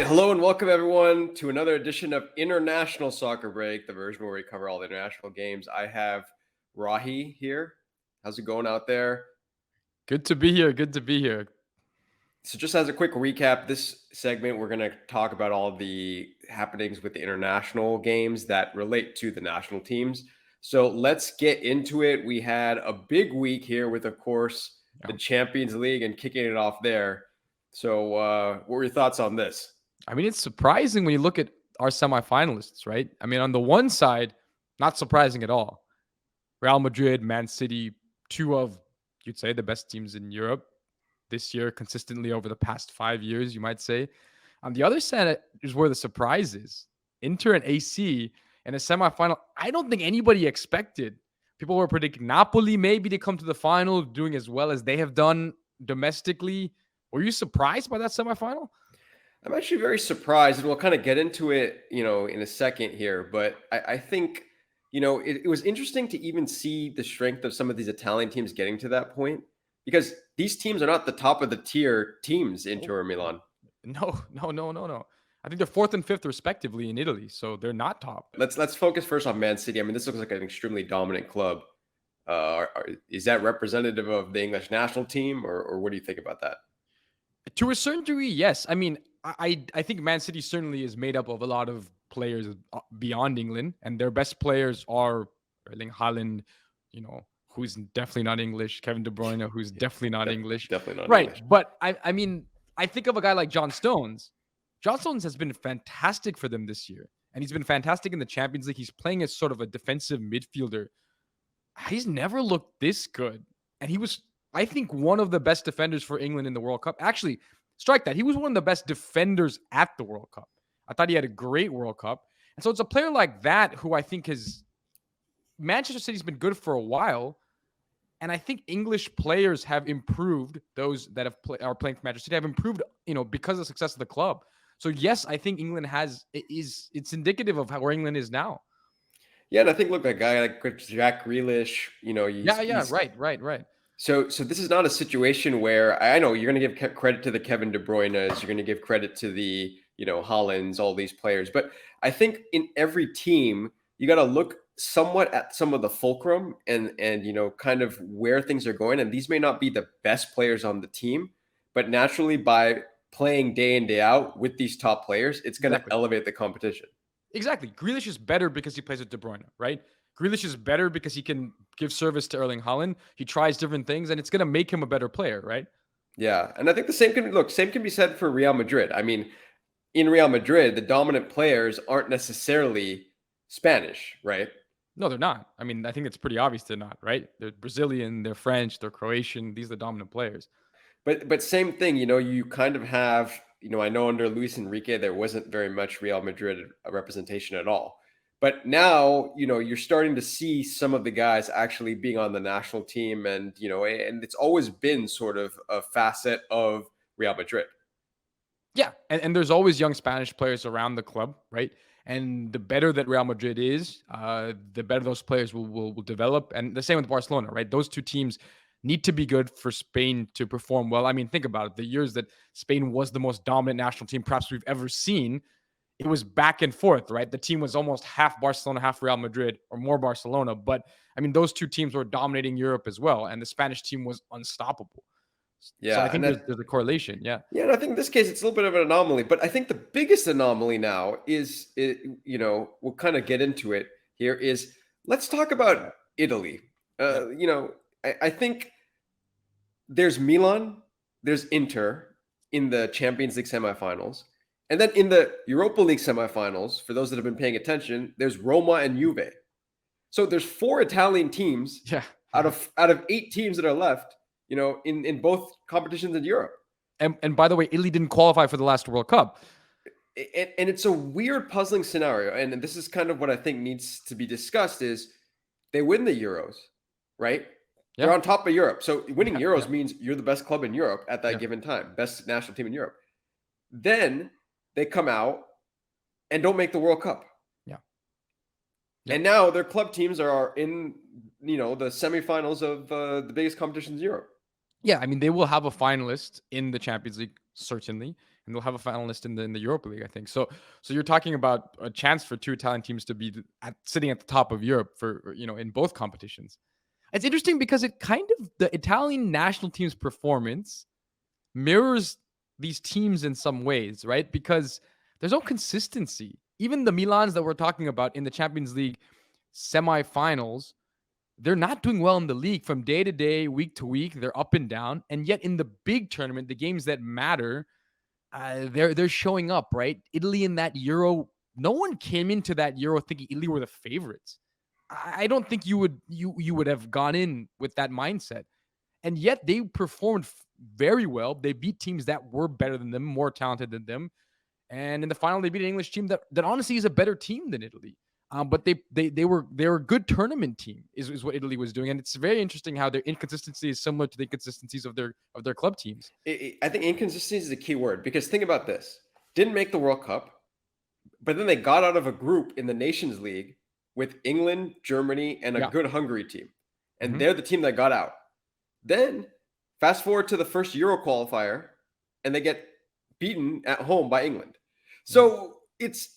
hello and welcome everyone to another edition of International Soccer Break, the version where we cover all the international games. I have Rahi here. How's it going out there? Good to be here. Good to be here. So just as a quick recap, this segment, we're going to talk about all the happenings with the international games that relate to the national teams. So let's get into it. We had a big week here with, of course, the Champions League and kicking it off there. So what were your thoughts on this? I mean, it's surprising when you look at our semifinalists, right? I mean, on the one side, not surprising at all. Real Madrid, Man City, two of, you'd say, the best teams in Europe this year, consistently over the past 5 years, you might say. On the other side is where the surprise is. Inter and AC in a semifinal, I don't think anybody expected. People were predicting Napoli maybe to come to the final, doing as well as they have done domestically. Were you surprised by that semifinal? I'm actually very surprised, and we'll kind of get into it, in a second here. But I think, it was interesting to even see the strength of some of these Italian teams getting to that point, because these teams are not the top of the tier teams in Inter or Milan. No. I think they're fourth and fifth respectively in Italy, so they're not top. Let's focus first on Man City. I mean, this looks like an extremely dominant club. Is that representative of the English national team, or what do you think about that? To a certain degree, yes. I mean, I think Man City certainly is made up of a lot of players beyond England, and their best players are Erling Haaland, who's definitely not English, Kevin De Bruyne, who's definitely not English. Definitely not right. English. But I mean, I think of a guy like John Stones. John Stones has been fantastic for them this year, and he's been fantastic in the Champions League. He's playing as sort of a defensive midfielder. He's never looked this good, and he was, I think, one of the best defenders for England in the World Cup. Actually, strike that. He was one of the best defenders at the World Cup. I thought he had a great World Cup. And so it's a player like that who I think Manchester City's been good for a while. And I think English players have improved. Those that are playing for Manchester City have improved, because of the success of the club. So yes, I think England it's indicative of where England is now. Yeah, and I think, look, a guy like Jack Grealish, Right. So this is not a situation where, I know you're going to give credit to the Kevin De Bruyne's, you're going to give credit to the, Haalands, all these players. But I think in every team, you got to look somewhat at some of the fulcrum and kind of where things are going. And these may not be the best players on the team, but naturally by playing day in, day out with these top players, it's going to elevate the competition. Exactly. Grealish is better because he plays with De Bruyne, right? Grealish is better because he can give service to Erling Haaland. He tries different things, and it's going to make him a better player, right? Yeah, and I think the same can be said for Real Madrid. I mean, in Real Madrid, the dominant players aren't necessarily Spanish, right? No, they're not. I mean, I think it's pretty obvious they're not, right? They're Brazilian, they're French, they're Croatian. These are the dominant players. But same thing, you kind of have, I know under Luis Enrique, there wasn't very much Real Madrid representation at all. But now, you're starting to see some of the guys actually being on the national team, and it's always been sort of a facet of Real Madrid. Yeah, and there's always young Spanish players around the club, right? And the better that Real Madrid is, the better those players will develop. And the same with Barcelona, right? Those two teams need to be good for Spain to perform well. I mean, think about it. The years that Spain was the most dominant national team perhaps we've ever seen, it was back and forth, right? The team was almost half Barcelona, half Real Madrid, or more Barcelona. But, I mean, those two teams were dominating Europe as well, and the Spanish team was unwestoppable. Yeah, so I think there's a correlation, yeah. Yeah, and I think in this case, it's a little bit of an anomaly. But I think the biggest anomaly now is, we'll kind of get into it here, is let's talk about Italy. I think there's Milan, there's Inter in the Champions League semifinals. And then in the Europa League semifinals, for those that have been paying attention, there's Roma and Juve. So there's 4 Italian teams out of 8 teams that are left, in both competitions in Europe. And by the way, Italy didn't qualify for the last World Cup. And it's a weird, puzzling scenario. And this is kind of what I think needs to be discussed is they win the Euros, right? They're on top of Europe. So winning Euros means you're the best club in Europe at that given time, best national team in Europe. Then they come out and don't make the World Cup. Yeah. And now their club teams are in, the semifinals of the biggest competitions in Europe. Yeah, I mean, they will have a finalist in the Champions League, certainly. and they'll have a finalist in the Europa League, I think. So you're talking about a chance for two Italian teams to be sitting at the top of Europe for in both competitions. It's interesting because it kind of the Italian national team's performance mirrors these teams in some ways, right? Because there's no consistency. Even the Milans that we're talking about in the Champions League semifinals, they're not doing well in the league from day to day, week to week. They're up and down, and yet in the big tournament, the games that matter, they're showing up, right? Italy in that Euro, no one came into that Euro thinking Italy were the favorites. I don't think you would have gone in with that mindset, and yet they performed very well. They beat teams that were better than them, more talented than them, and in the final, they beat an English team that honestly is a better team than Italy. But they were a good tournament team, is what Italy was doing, and it's very interesting how their inconsistency is similar to the inconsistencies of their club teams. I think inconsistency is the key word, because think about this: didn't make the World Cup, but then they got out of a group in the Nations League with England, Germany, and a good Hungary team, and they're the team that got out. Then fast forward to the first Euro qualifier, and they get beaten at home by England. So it's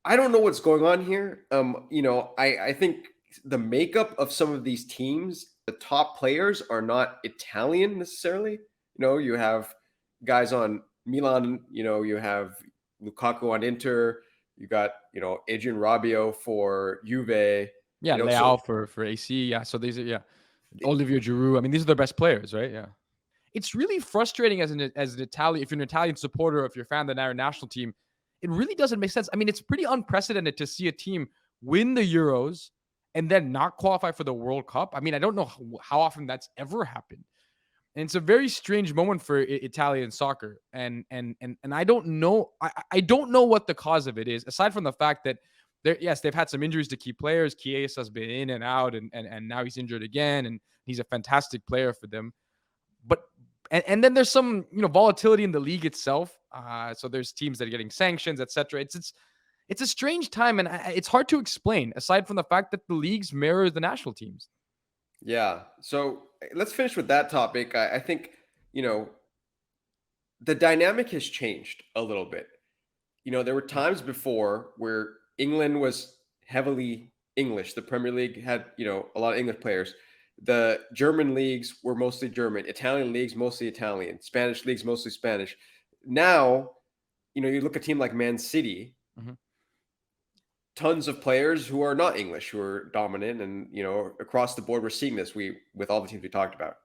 I don't know what's going on here. I think the makeup of some of these teams, the top players are not Italian necessarily. You have guys on Milan, you have Lukaku on Inter, you got, Adrian Rabiot for Juve. Yeah, Leao for AC. Yeah, so these are Olivier Giroud. I mean, these are their best players, right? Yeah. It's really frustrating as an Italian, if you're an Italian supporter, if you're a fan of the national team, it really doesn't make sense. I mean, it's pretty unprecedented to see a team win the Euros and then not qualify for the World Cup. I mean, I don't know how often that's ever happened. And it's a very strange moment for Italian soccer. And I don't know. I don't know what the cause of it is, aside from the fact that they've had some injuries to key players. Chiesa has been in and out, and now he's injured again, and he's a fantastic player for them. But and then there's some volatility in the league itself. So there's teams that are getting sanctions, etc. It's a strange time, and it's hard to explain aside from the fact that the leagues mirror the national teams. Yeah. So let's finish with that topic. I think the dynamic has changed a little bit. There were times before where England was heavily English. The Premier League had a lot of English players. The German leagues were mostly German, Italian leagues mostly Italian, Spanish leagues mostly Spanish. Now, you look at a team like Man City, tons of players who are not English, who are dominant, and across the board we're seeing this with all the teams we talked about.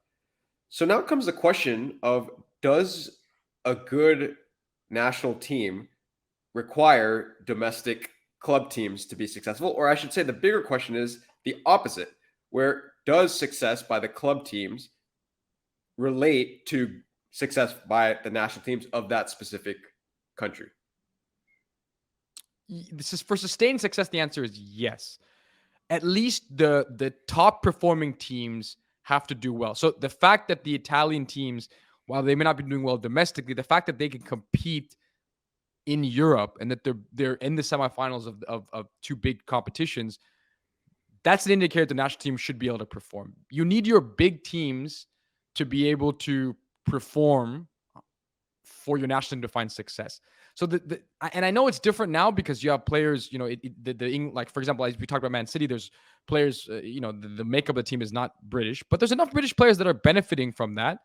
So now comes the question of, does a good national team require domestic club teams to be successful? Or I should say the bigger question is the opposite, where does success by the club teams relate to success by the national teams of that specific country? This is for sustained success. The answer is yes. At least the top performing teams have to do well. So the fact that the Italian teams, while they may not be doing well domestically, the fact that they can compete in Europe and that they're in the semifinals of two big competitions, that's an indicator the national team should be able to perform. You need your big teams to be able to perform for your national team to find success. So and I know it's different now because you have players, like for example, as we talked about Man City, there's players, the makeup of the team is not British, but there's enough British players that are benefiting from that.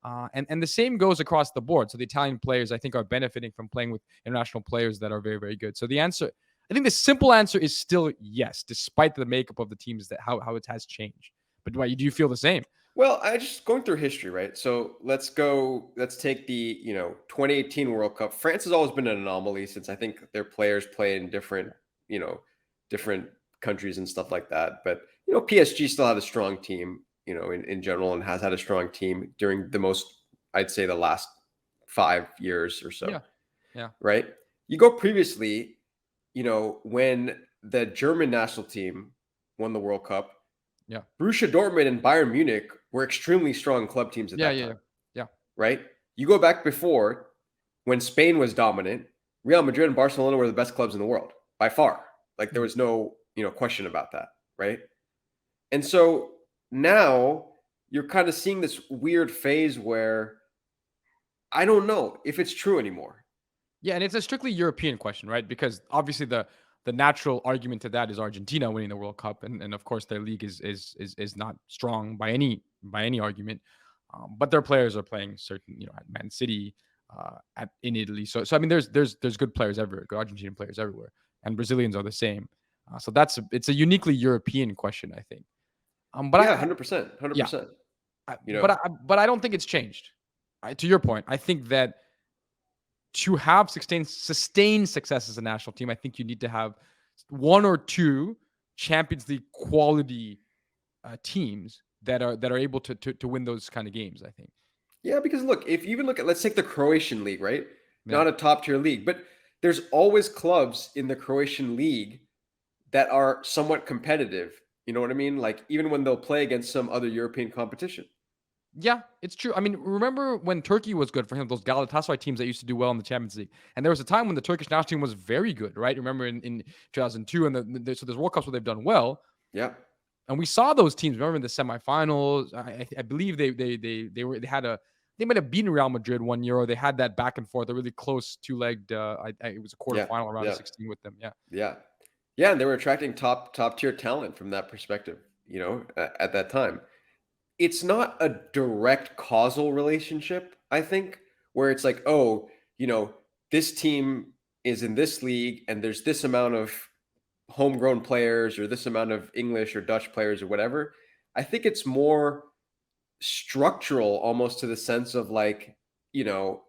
And the same goes across the board. So the Italian players, I think, are benefiting from playing with international players that are very, very good. So I think the simple answer is still yes, despite the makeup of the teams, that how it has changed. But do you feel the same? Well, I just going through history, right? So let's take the 2018 World Cup. France has always been an anomaly since I think their players play in different countries and stuff like that. But PSG still had a strong team, in general, and has had a strong team during I'd say the last 5 years or so. Yeah. Right. You go previously, when the German national team won the World Cup. Yeah. Borussia Dortmund and Bayern Munich were extremely strong club teams at that time. Yeah. Right? You go back before, when Spain was dominant, Real Madrid and Barcelona were the best clubs in the world by far. Like there was no, question about that, right? And so now you're kind of seeing this weird phase where I don't know if it's true anymore. Yeah, and it's a strictly European question, right? Because obviously the natural argument to that is Argentina winning the World Cup, and of course their league is not strong by any argument. But their players are playing certain, at Man City, in Italy. So I mean, there's good players everywhere, good Argentinian players everywhere, and Brazilians are the same. So it's a uniquely European question, I think. But Yeah, 100%, yeah, 100%. I, You but know, I don't think it's changed. To your point, I think that to have sustained success as a national team, I think you need to have one or two Champions League quality teams that are able to win those kind of games. I think. yeah, because look, if you even look at, let's take the Croatian league, right? Yeah. Not a top tier league, but there's always clubs in the Croatian league that are somewhat competitive. You know what I mean? Like even when they'll play against some other European competition. Yeah, it's true. I mean, remember when Turkey was good for him, those Galatasaray teams that used to do well in the Champions League. And there was a time when the Turkish national team was very good, right? Remember in 2002 and so there's World Cups where they've done well. Yeah. And we saw those teams. Remember in the semifinals? I believe they had they might have beaten Real Madrid 1 year, or they had that back and forth, a really close two-legged. It was a Yeah. quarterfinal round Yeah. of 16 with them. Yeah, Yeah. Yeah. And they were attracting top tier talent from that perspective, at that time. It's not a direct causal relationship, I think, where it's like, oh, this team is in this league and there's this amount of homegrown players or this amount of English or Dutch players or whatever. I think it's more structural, almost, to the sense of like, you know,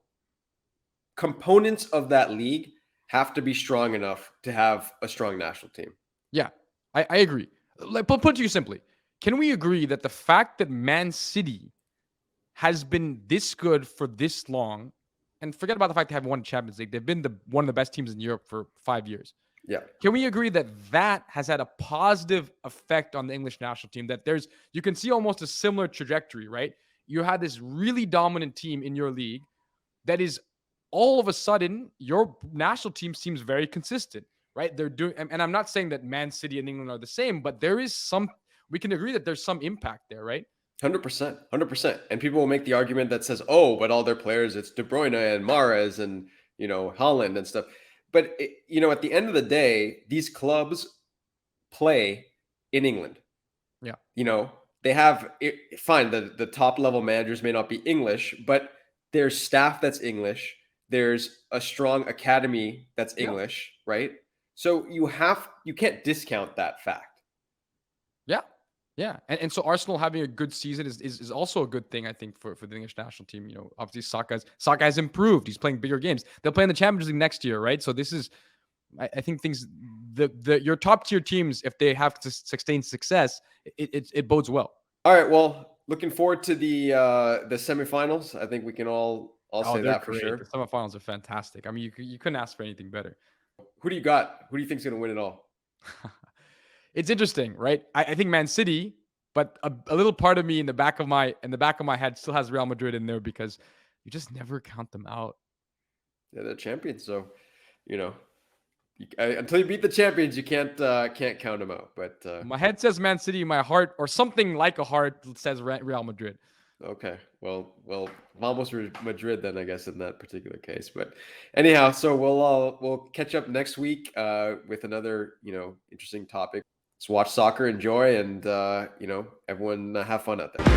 components of that league have to be strong enough to have a strong national team. yeah, I agree. Like, put to you simply, can we agree that the fact that Man City has been this good for this long, and forget about the fact they have won Champions League, they've been one of the best teams in Europe for 5 years. Yeah. Can we agree that has had a positive effect on the English national team? That you can see almost a similar trajectory, right? You had this really dominant team in your league that is all of a sudden your national team seems very consistent, right? They're doing, and I'm not saying that Man City and England are the same, but we can agree that there's some impact there, right? 100%, 100%. And people will make the argument that says, "Oh, but all their players, it's De Bruyne and Mahrez and Holland and stuff." But at the end of the day, these clubs play in England. Yeah. They have fine. The top level managers may not be English, but there's staff that's English. There's a strong academy that's English, right? So you can't discount that fact. Yeah. Yeah. And so Arsenal having a good season is also a good thing, I think, for the English national team. Obviously Saka has improved. He's playing bigger games. They'll play in the Champions League next year, right? So this is, I think, things your top tier teams, if they have to sustain success, it bodes well. All right. Well, looking forward to the semifinals. I think we can all say that for sure. The semifinals are fantastic. I mean, you couldn't ask for anything better. Who do you got? Who do you think's going to win it all? It's interesting, right? I think Man City, but a little part of me in the back of my head still has Real Madrid in there, because you just never count them out. Yeah, they're champions, so until you beat the champions, you can't count them out. But my head says Man City, my heart, or something like a heart, says Real Madrid. Okay, well, vamos Madrid then, I guess, in that particular case. But anyhow, so we'll catch up next week with another interesting topic. Let's watch soccer, enjoy, and everyone have fun out there.